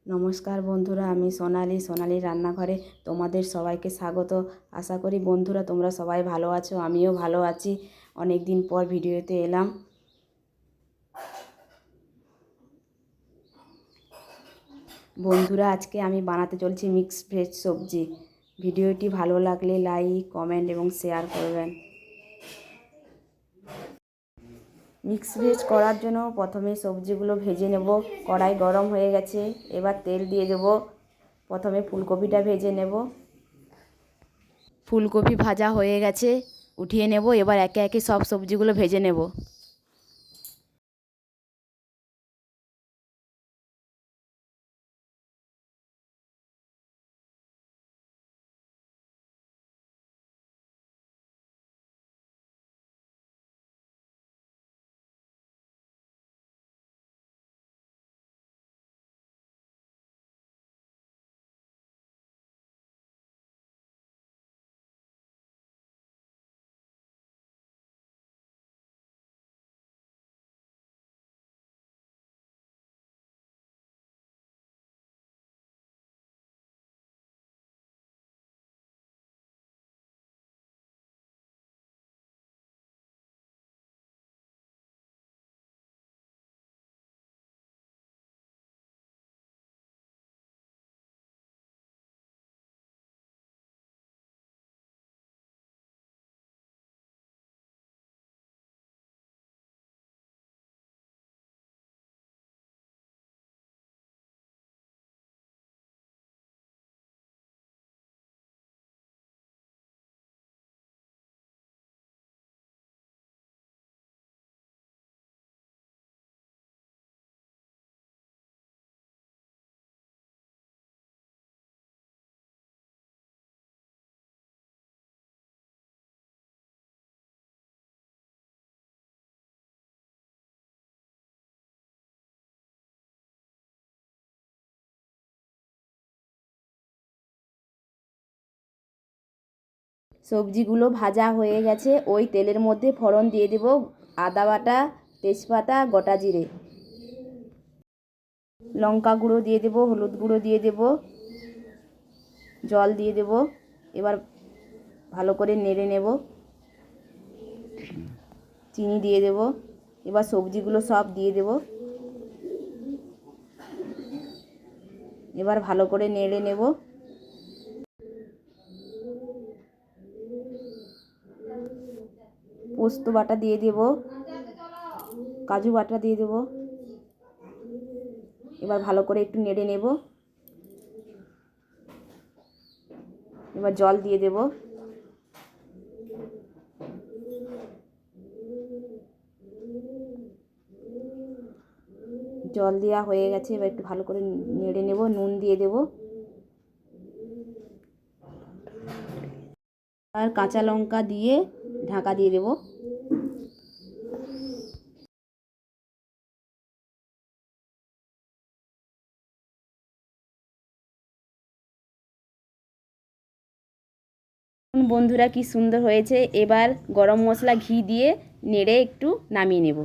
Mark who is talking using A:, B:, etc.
A: নমস্কার বন্ধুরা, আমি সোনালি রান্নাঘরে তোমাদের সবাইকে স্বাগত। আশা করি বন্ধুরা তোমরা সবাই ভালো আছো, আমিও ভালো আছি। অনেক দিন পর ভিডিওতে এলাম। বন্ধুরা, আজকে আমি বানাতে চলছি মিক্সড ভেজ সবজি। ভিডিওটি ভালো লাগলে লাইক, কমেন্ট এবং শেয়ার করবেন। মিক্স ভেজ করার জন্য প্রথমে সবজিগুলো ভেজে নেব। কড়াই গরম হয়ে গেছে, এবার তেল দিয়ে দেব। প্রথমে ফুলকপিটা ভেজে নেব। ফুলকপি ভাজা হয়ে গেছে, উঠিয়ে নেব। এবার একে একে সব সবজিগুলো ভেজে নেব। সবজিগুলো ভাজা হয়ে গেছে, ওই তেলের মধ্যে ফোড়ন দিয়ে দেব আদা বাটা, তেজপাতা, গোটা জিরে, লঙ্কা গুঁড়ো দিয়ে দেব, হলুদ গুঁড়ো দিয়ে দেব, জল দিয়ে দেব। এবার ভালো করে নেড়ে নেব। চিনি দিয়ে দেব। এবার সবজিগুলো সব দিয়ে দেব। এবার ভালো করে নেড়ে নেব। পোস্ত বাটা দিয়ে দেব, কাজু বাটা দিয়ে দেব। এবার ভালো করে একটু নেড়ে নেব। এবার জল দিয়ে দেব। জল দেওয়া হয়ে গেছে, এবার একটু ভালো করে নেড়ে নেব। নুন দিয়ে দেব আর কাঁচা লঙ্কা দিয়ে ঢাকা দিয়ে দেব। বন্ধুরা, কি সুন্দর হয়েছে। এবার গরম মশলা, ঘি দিয়ে নেড়ে একটু নামিয়ে নেব।